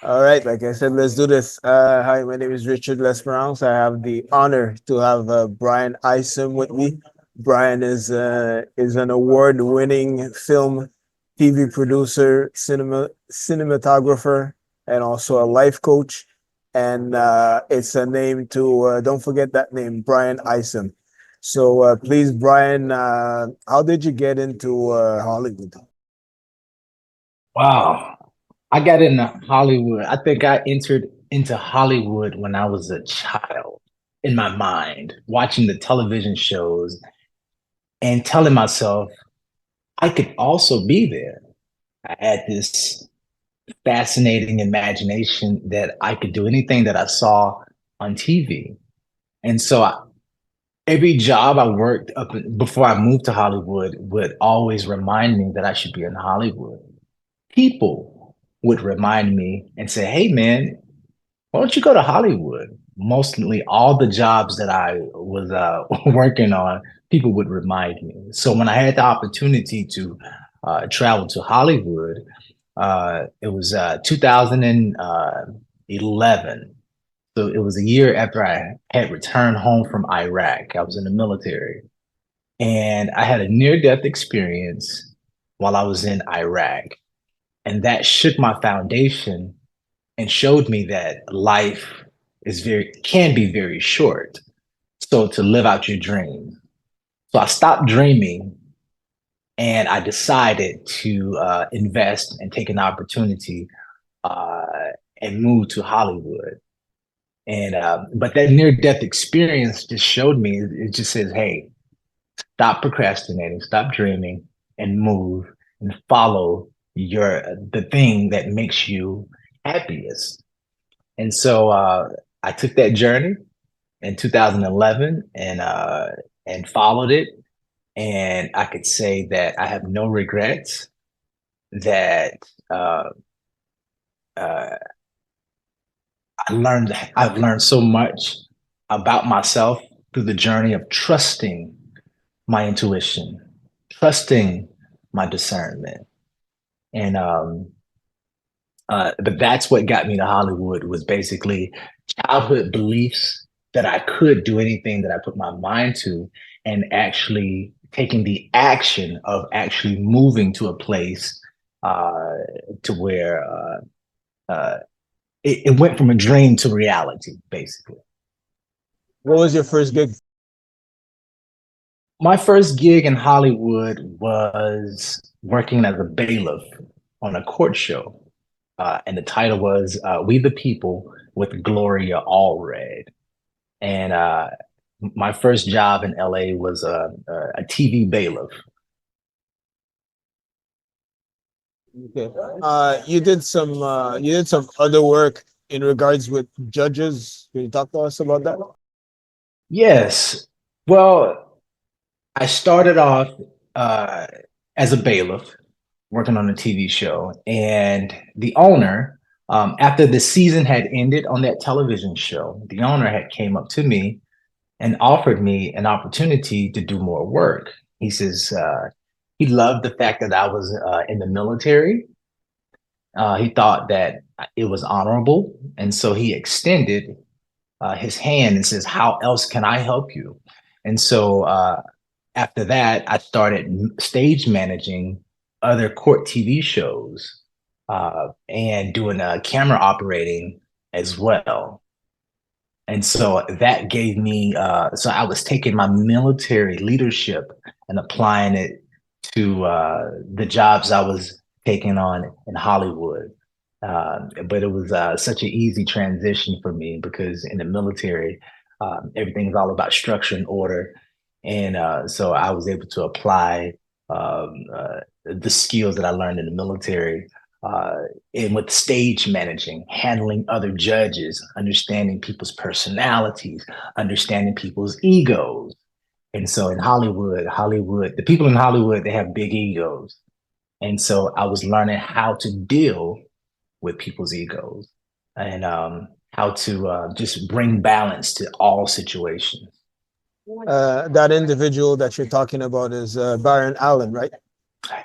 All right, like I said, let's do this. Hi, my name is Richard.lesperance. I have the honor to have Brian Isom with me. Brian is an award-winning film, TV producer, cinematographer, and also a life coach. And it's a name to don't forget that name, Brian Isom. So please, Brian, how did you get into Hollywood? Wow. I got into Hollywood. I think I entered into Hollywood when I was a child in my mind, watching the television shows and telling myself I could also be there. I had this fascinating imagination that I could do anything that I saw on TV. And so every job I worked up before I moved to Hollywood would always remind me that I should be in Hollywood. People would remind me and say, "Hey, man, why don't you go to Hollywood?" Mostly all the jobs that I was working on, people would remind me. So when I had the opportunity to travel to Hollywood, it was 2011. So it was a year after I had returned home from Iraq. I was in the military, and I had a near-death experience while I was in Iraq, and that shook my foundation and showed me that life is very can be very short. So to live out your dreams. So I stopped dreaming and I decided to invest and take an opportunity uh, and move to Hollywood. And but that near death experience just showed me. It just says, "Hey, stop procrastinating, stop dreaming, and move and follow the thing that makes you happiest." And so I took that journey in 2011 and followed it. And I could say that I have no regrets. That uh, uh, I've learned so much about myself through the journey of trusting my intuition, trusting my discernment, and but that's what got me to Hollywood was basically childhood beliefs that I could do anything that I put my mind to, and actually taking the action of actually moving to a place uh, to where it went from a dream to reality, basically. What was your first gig? My first gig in Hollywood was working as a bailiff on a court show. And the title was We the People with Gloria Allred. And my first job in LA was a TV bailiff. Okay. You did some other work in regards with judges. Can you talk to us about that? Yes. Well, I started off uh, as a bailiff working on a TV show. And the owner, after the season had ended on that television show, the owner had came up to me and offered me an opportunity to do more work. He says he loved the fact that I was in the military. He thought that it was honorable, and so he extended his hand and says, "How else can I help you?" And so after that, I started stage managing other court TV shows and doing camera operating as well. And so that gave me, so I was taking my military leadership and applying it to the jobs I was taking on in Hollywood. But it was such an easy transition for me because in the military, everything's all about structure and order. And so I was able to apply the skills that I learned in the military uh, and with stage managing, handling other judges, understanding people's personalities, understanding people's egos. And so in Hollywood, the people in Hollywood, they have big egos. And so I was learning how to deal with people's egos and how to just bring balance to all situations. That individual that you're talking about is Baron Allen, right?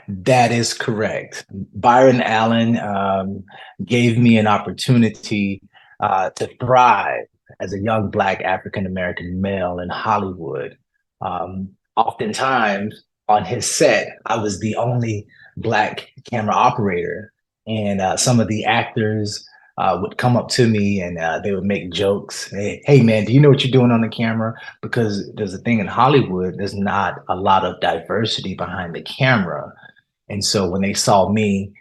That is correct. Byron Allen gave me an opportunity to thrive as a young Black African American male in Hollywood. Oftentimes on his set, I was the only Black camera operator, and some of the actors would come up to me and they would make jokes. Hey, man, do you know what you're doing on the camera? Because there's a thing in Hollywood, there's not a lot of diversity behind the camera. And so when they saw me,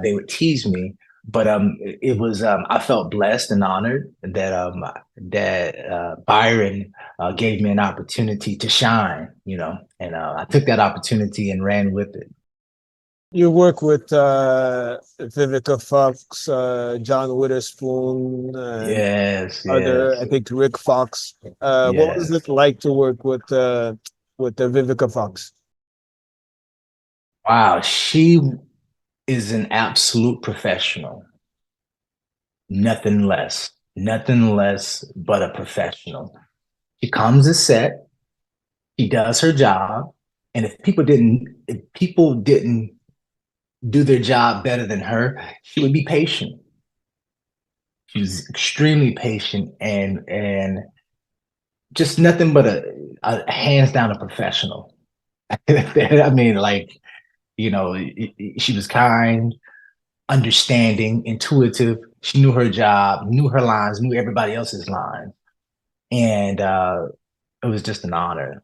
they would tease me. But it was I felt blessed and honored that Byron gave me an opportunity to shine, and I took that opportunity and ran with it. You work with Vivica Fox, John Witherspoon, and Yes, other, I yes, think Rick Fox. What was it yes. like to work with Vivica Fox? Wow, she is an absolute professional, nothing less but a professional. She comes to set, she does her job, and if people didn't do their job better than her, she would be patient. She's extremely patient and just nothing but a hands down a professional. I mean, like, she was kind, understanding, intuitive. She knew her job, knew her lines, knew everybody else's lines, and it was just an honor.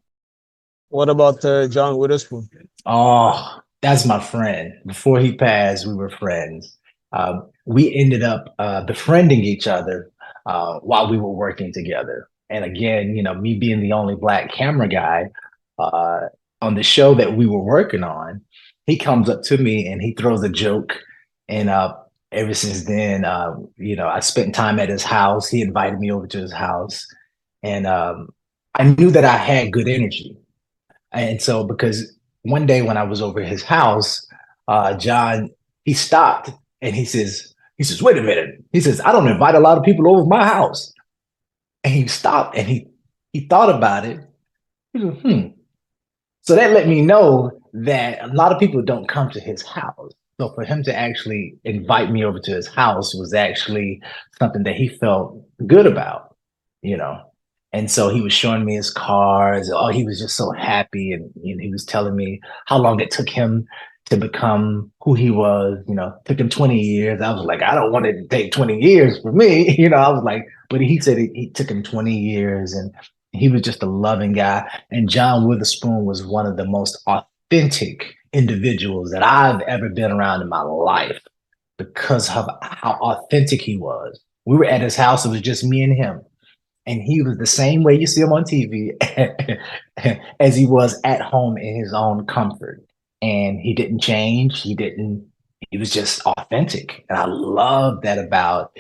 What about John Witherspoon? Oh, that's my friend. Before he passed, we were friends. We ended up befriending each other while we were working together. And again, me being the only Black camera guy uh, on the show that we were working on, he comes up to me and he throws a joke. And ever since then, I spent time at his house. He invited me over to his house. And I knew that I had good energy. And so, because one day when I was over at his house, John, he stopped and he says, wait a minute. He says, I don't invite a lot of people over my house. And he stopped and he thought about it. He said, So that let me know that a lot of people don't come to his house. So for him to actually invite me over to his house was actually something that he felt good about, you know. And so he was showing me his cars. Oh, he was just so happy. And he was telling me how long it took him to become who he was. Took him 20 years. I was like, I don't want it to take 20 years for me. I was like, but he said he took him 20 years and he was just a loving guy. And John Witherspoon was one of the most authentic individuals that I've ever been around in my life because of how authentic he was. We were at his house, it was just me and him. And he was the same way you see him on TV as he was at home in his own comfort. And he didn't change. He was just authentic. And I love that about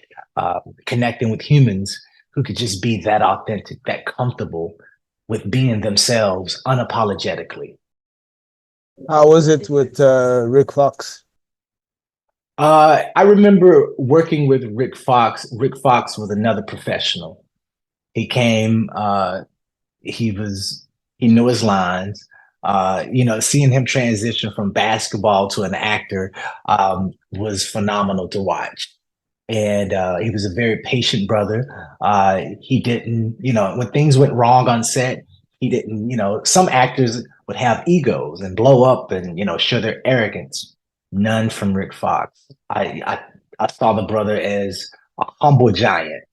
connecting with humans who could just be that authentic, that comfortable with being themselves unapologetically. How was it with Rick Fox? I remember working with Rick Fox. Rick Fox was another professional. He came, he was, he knew his lines. Seeing him transition from basketball to an actor was phenomenal to watch. And he was a very patient brother. He didn't, when things went wrong on set, he didn't, some actors would have egos and blow up and, show their arrogance. None from Rick Fox. I saw the brother as a humble giant.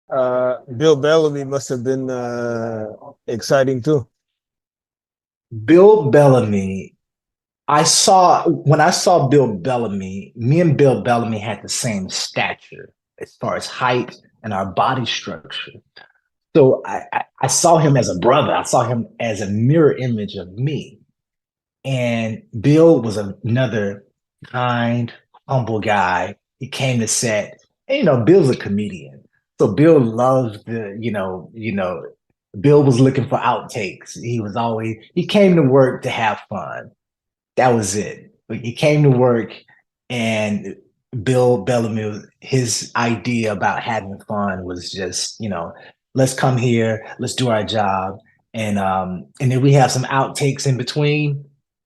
Bill Bellamy must have been exciting too. Bill Bellamy, when I saw Bill Bellamy, me and Bill Bellamy had the same stature as far as height and our body structure. So I saw him as a brother. I saw him as a mirror image of me. And Bill was another kind, humble guy. He came to set. And, Bill's a comedian. So Bill loves Bill was looking for outtakes. He came to work to have fun. That was it. Like, he came to work and Bill Bellamy, his idea about having fun was just, let's come here, let's do our job. And then we have some outtakes in between.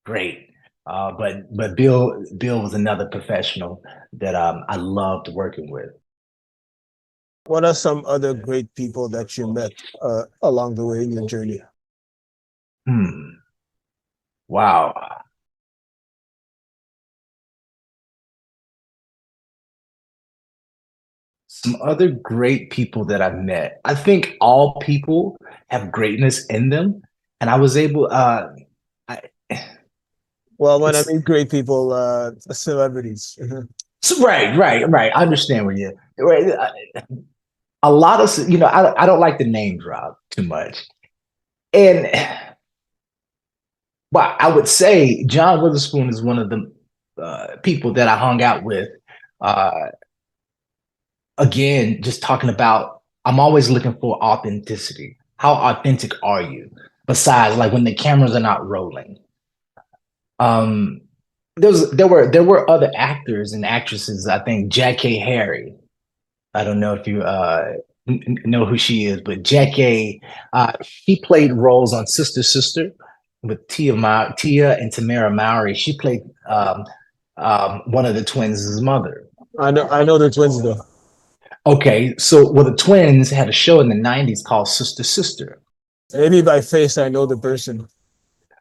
great. But Bill was another professional that I loved working with. What are some other great people that you met along the way in your journey? Hmm. Wow. Some other great people that I've met. I think all people have greatness in them, and I was able. I, Well, when I it's mean great people, celebrities. right. I understand where you. Right. A lot of I don't like the name drop too much, and but I would say John Witherspoon is one of the people that I hung out with. Uh, Again, just talking about, I'm always looking for authenticity. How authentic are you? Besides, like when the cameras are not rolling. Um, there were other actors and actresses. I think Jackie Harry. I don't know if you know who she is, but Jackie, she played roles on Sister Sister with Tia and Tamara Mowry. She played one of the twins' mother. I know the twins though. Okay, so well, the twins had a show in the 90s called Sister Sister. Maybe by face I know the person.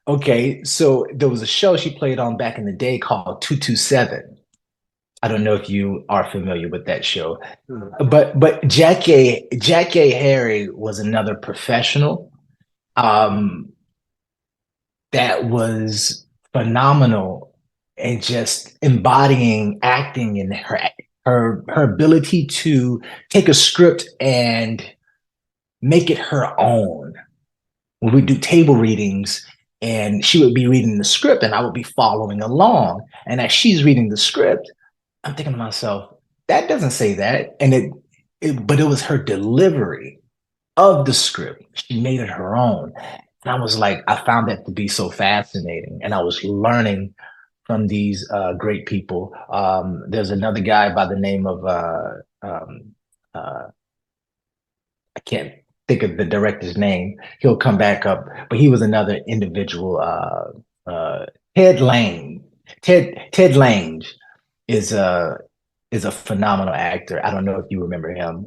Okay, so there was a show she played on back in the day called 227. I don't know if you are familiar with that show, Hmm. but Jackie Harry was another professional um, that was phenomenal and just embodying acting and her ability to take a script and make it her own. When we do table readings, and she would be reading the script and I would be following along. And as she's reading the script, I'm thinking to myself, that doesn't say that. And but it was her delivery of the script. She made it her own. And I was like, I found that to be so fascinating. And I was learning from these great people. There's another guy by the name of uh, I can't think of the director's name. He'll come back up, but he was another individual. Ted Lang. Ted Lang is a phenomenal actor. I don't know if you remember him,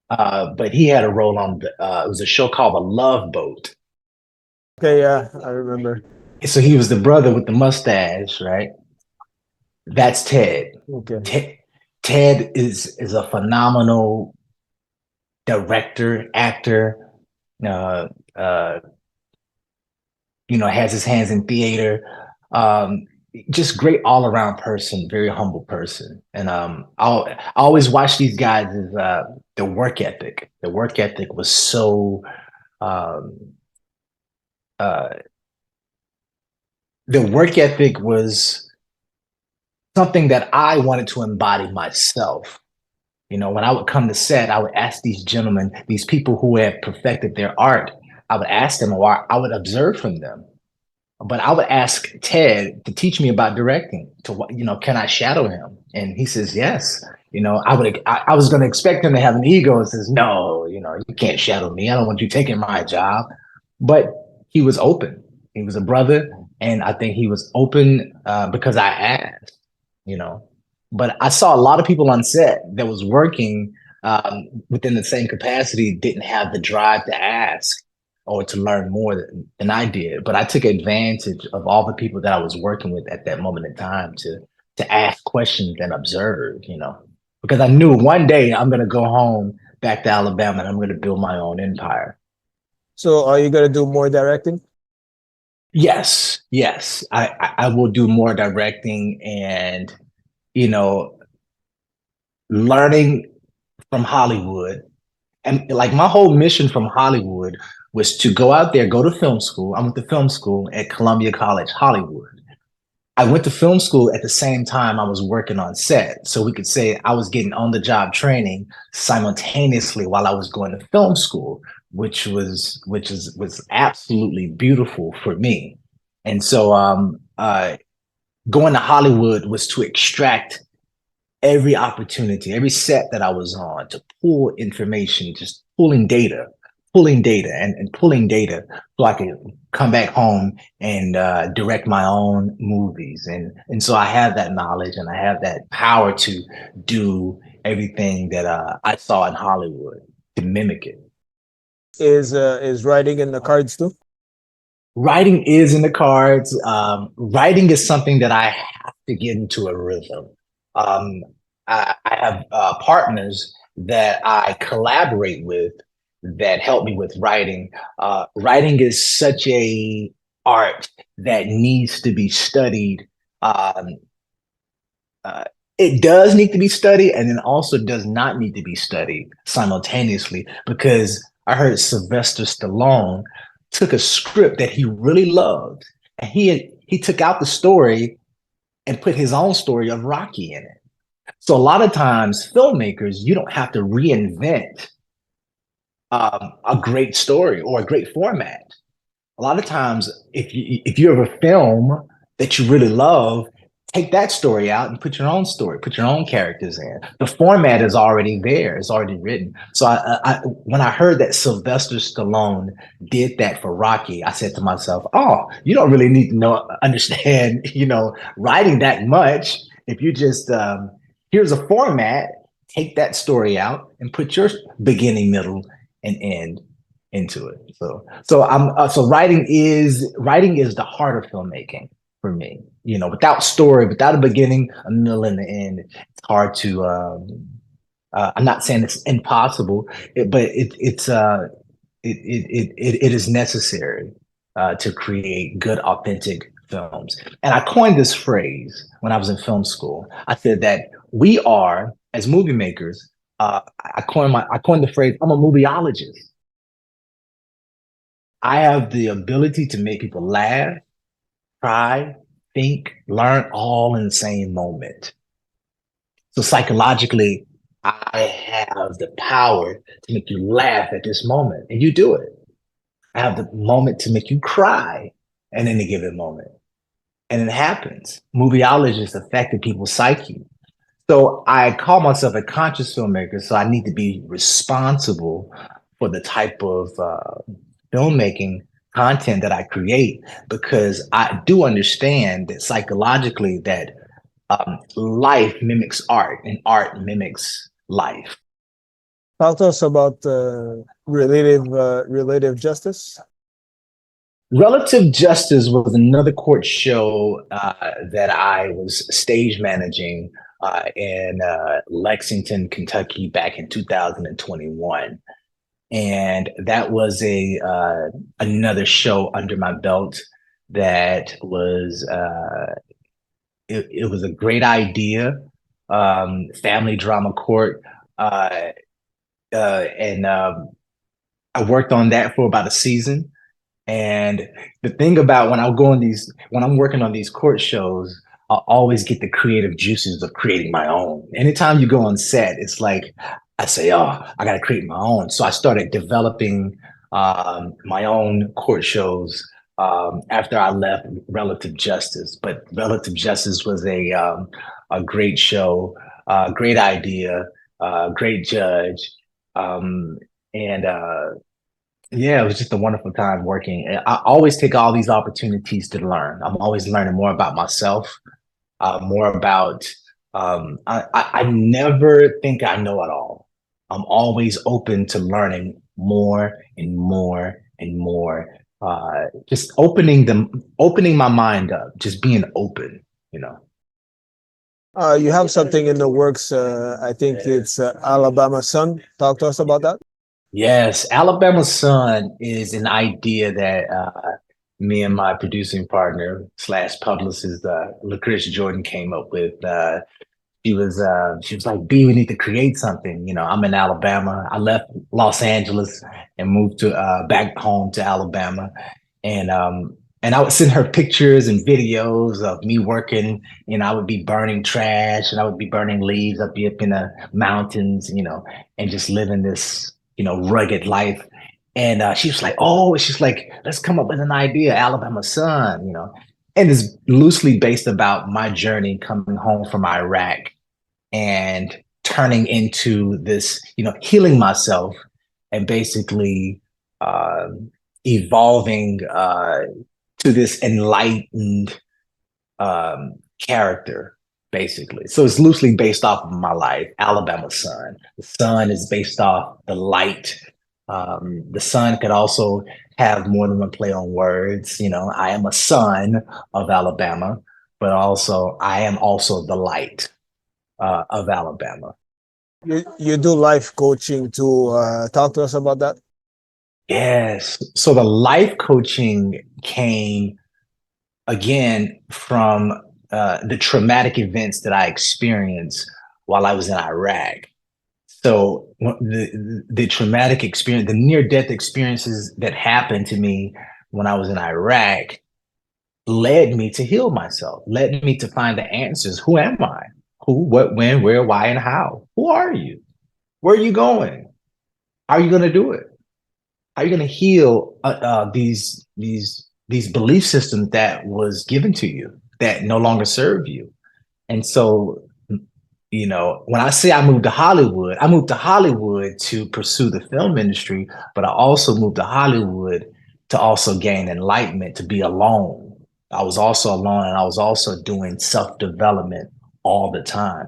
but he had a role on it was a show called The Love Boat. Okay, yeah, I remember. So he was the brother with the mustache, right? That's Ted. Okay. Ted, Ted is a phenomenal director, actor. Uh, uh, has his hands in theater. Um, just great all around person, very humble person. And I always watch these guys as the work ethic. The work ethic was so um, uh, the work ethic was something that I wanted to embody myself. When I would come to set, I would ask these gentlemen, these people who had perfected their art, I would ask them, or I would observe from them. But I would ask Ted to teach me about directing. Can I shadow him? And he says yes. I was going to expect him to have an ego and says no. You can't shadow me. I don't want you taking my job. But he was open. He was a brother, and I think he was open because I asked. You know, but I saw a lot of people on set that was working within the same capacity didn't have the drive to ask or to learn more than I did. But I took advantage of all the people that I was working with at that moment in time to ask questions and observe, because I knew one day I'm gonna go home back to Alabama and I'm gonna build my own empire. So are you gonna do more directing? Yes. I will do more directing and you know learning from Hollywood. And like my whole mission from Hollywood was to go out there, go to film school. I went to film school at Columbia College, Hollywood. I went to film school at the same time I was working on set. So we could say I was getting on the job training simultaneously while I was going to film school, which was absolutely beautiful for me. And so going to Hollywood was to extract every opportunity, every set that I was on to pull information, just pulling data pulling data and pulling data so I can come back home and direct my own movies. And so I have that knowledge and I have that power to do everything that I saw in Hollywood, to mimic it. Is writing in the cards too? Writing is in the cards. Writing is something that I have to get into a rhythm. Um, I have partners that I collaborate with that help me with writing. Writing is such a art that needs to be studied. Um, uh, it does need to be studied, and it also does not need to be studied simultaneously, because I heard Sylvester Stallone took a script that he really loved, and he took out the story and put his own story of Rocky in it. So a lot of times, filmmakers, you don't have to reinvent a great story or a great format. A lot of times, if you have a film that you really love, take that story out and put your own story, put your own characters in. The format is already there; it's already written. So when I heard that Sylvester Stallone did that for Rocky, I said to myself, "Oh, you don't really need to understand, writing that much. If you just here's a format, take that story out and put your beginning, middle, and end into it." So writing is the heart of filmmaking for me. Without story, without a beginning, a middle, and the end, it's hard to. I'm not saying it's impossible, but it is necessary to create good, authentic films. And I coined this phrase when I was in film school. I said that we are, as movie makers, I coined the phrase, I'm a movieologist. I have the ability to make people laugh, cry, think, learn all in the same moment. So psychologically, I have the power to make you laugh at this moment, and you do it. I have the moment to make you cry at any given moment, and it happens. Movieologists affected people's psyche. So I call myself a conscious filmmaker, so I need to be responsible for the type of filmmaking content that I create, because I do understand that psychologically that life mimics art and art mimics life. Talk to us about relative justice. Relative Justice was another court show that I was stage managing in Lexington, Kentucky back in 2021. And that was another show under my belt that was it was a great idea. Family drama court, and I worked on that for about a season. And the thing about when I'm working on these court shows, I always get the creative juices of creating my own. Anytime you go on set, it's like I say, "Oh, I got to create my own." So I started developing my own court shows after I left Relative Justice. But Relative Justice was a great show, great idea, great judge, and yeah, it was just a wonderful time working. I always take all these opportunities to learn. I'm always learning more about myself, more about. I never think I know it all. I'm always open to learning more and more and more. Just opening my mind up, just being open. You know. You have something in the works. I think it's Alabama Sun. Talk to us about that. Yes, Alabama Sun is an idea that me and my producing partner slash publicist, LaChris Jordan, came up with. She was like, "B, we need to create something." I'm in Alabama. I left Los Angeles and moved to back home to Alabama, and I would send her pictures and videos of me working. I would be burning trash and I would be burning leaves. I'd be up in the mountains, and just living this rugged life. And she was like, "Oh," she's like, "let's come up with an idea, Alabama Sun." And it's loosely based about my journey coming home from Iraq and turning into this, healing myself and basically uh, evolving to this enlightened character, basically. So it's loosely based off of my life, Alabama Sun. The sun is based off the light. The sun could also have more than one play on words. You know, I am a son of Alabama, but also I am also the light of Alabama. You do life coaching too. Talk to us about that. Yes. So the life coaching came again from the traumatic events that I experienced while I was in Iraq. So the traumatic experience, the near death experiences that happened to me when I was in Iraq led me to heal myself, led me to find the answers. Who am I? Who, what, when, where, why, and how? Who are you? Where are you going? How are you going to do it? How are you going to heal these belief systems that was given to you that no longer serve you? And so, you know, when I say I moved to Hollywood to pursue the film industry, but I also moved to Hollywood to also gain enlightenment, to be alone. I was also alone and I was also doing self development all the time.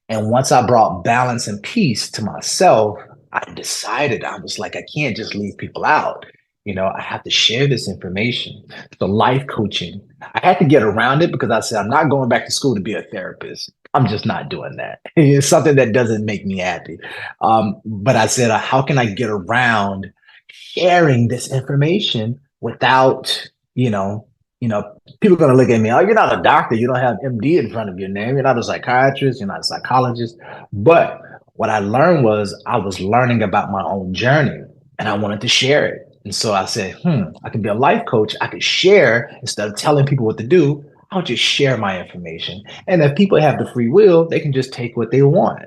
And once I brought balance and peace to myself, I decided I was like, I can't just leave people out. You know, I have to share this information. So life coaching, I had to get around it because I said, I'm not going back to school to be a therapist. I'm just not doing that. It's something that doesn't make me happy. But I said, how can I get around sharing this information without, people are going to look at me, oh, you're not a doctor. You don't have MD in front of your name. You're not a psychiatrist. You're not a psychologist. But what I learned was I was learning about my own journey and I wanted to share it. And so I said, I can be a life coach. I could share instead of telling people what to do. I'll just share my information. And if people have the free will, they can just take what they want.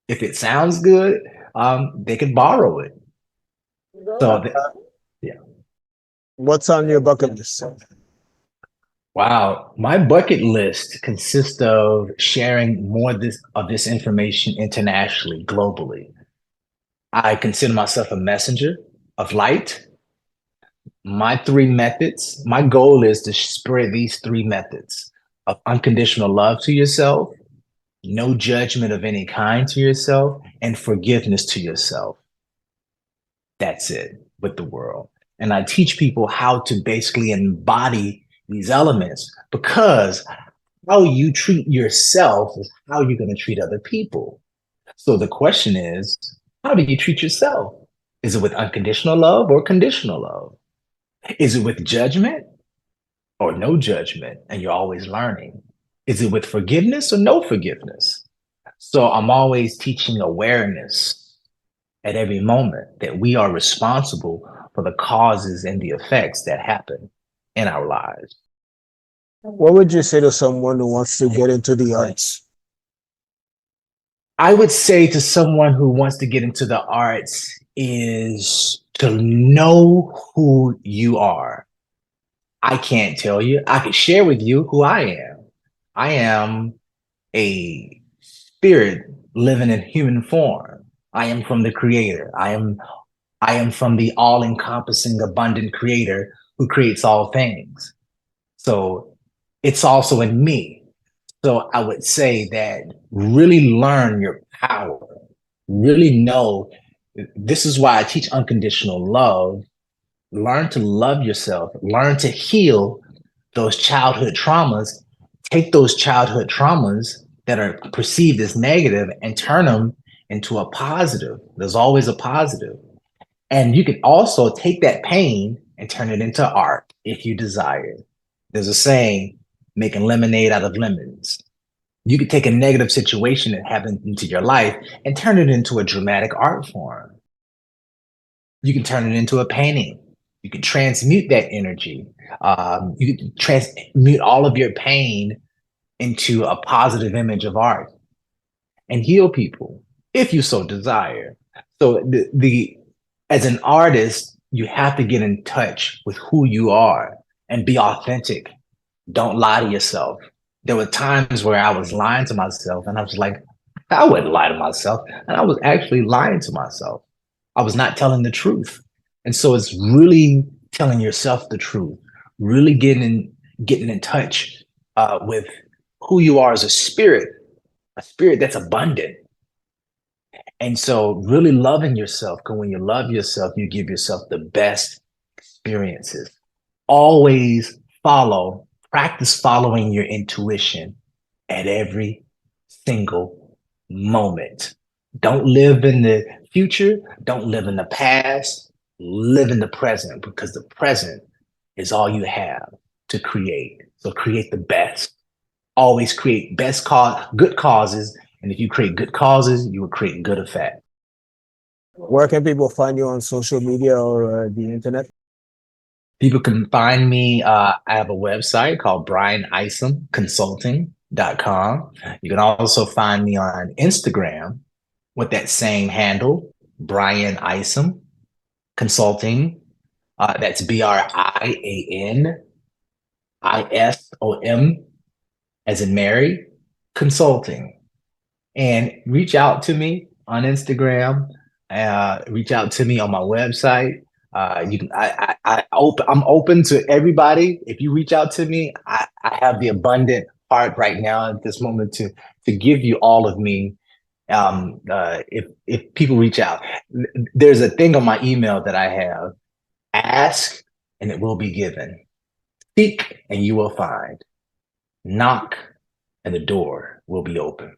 If it sounds good, they can borrow it. So, yeah. What's on your bucket list? Wow, my bucket list consists of sharing more of this information internationally, globally. I consider myself a messenger of light. My three methods, my goal is to spread these three methods of unconditional love to yourself, no judgment of any kind to yourself, and forgiveness to yourself. That's it with the world. And I teach people how to basically embody these elements because how you treat yourself is how you're going to treat other people. So the question is, how do you treat yourself? Is it with unconditional love or conditional love? Is it with judgment or no judgment? And you're always learning. Is it with forgiveness or no forgiveness? So I'm always teaching awareness at every moment that we are responsible for the causes and the effects that happen in our lives. What would you say to someone who wants to get into the arts? I would say to someone who wants to get into the arts is to know who you are. I can't tell you. I can share with you who I am. I am a spirit living in human form. I am from the creator. I am from the all-encompassing abundant creator who creates all things. So it's also in me. So I would say that really learn your power, really know this is why I teach unconditional love. Learn to love yourself, learn to heal those childhood traumas, take those childhood traumas that are perceived as negative and turn them into a positive. There's always a positive. And you can also take that pain and turn it into art if you desire. There's a saying, making lemonade out of lemons. You could take a negative situation that happened into your life and turn it into a dramatic art form. You can turn it into a painting. You can transmute that energy. You can transmute all of your pain into a positive image of art and heal people if you so desire. So the as an artist, you have to get in touch with who you are and be authentic. Don't lie to yourself. There were times where I was lying to myself and I was like, I wouldn't lie to myself. And I was actually lying to myself. I was not telling the truth. And so it's really telling yourself the truth, really getting in touch with who you are as a spirit that's abundant. And so really loving yourself, because when you love yourself, you give yourself the best experiences. Always practice following your intuition at every single moment. Don't live in the future. Don't live in the past. Live in the present, because the present is all you have to create. So create the best. Always create good causes. And if you create good causes, you will create good effect. Where can people find you on social media or the internet? People can find me. I have a website called brianisomconsulting.com. You can also find me on Instagram with that same handle, Brian Isom Consulting. That's BRIANISOM as in Mary Consulting. And reach out to me on Instagram. Reach out to me on my website. You can. I'm open to everybody. If you reach out to me, I have the abundant heart right now at this moment to give you all of me. If people reach out, there's a thing on my email that I have: ask and it will be given, seek and you will find, knock and the door will be open.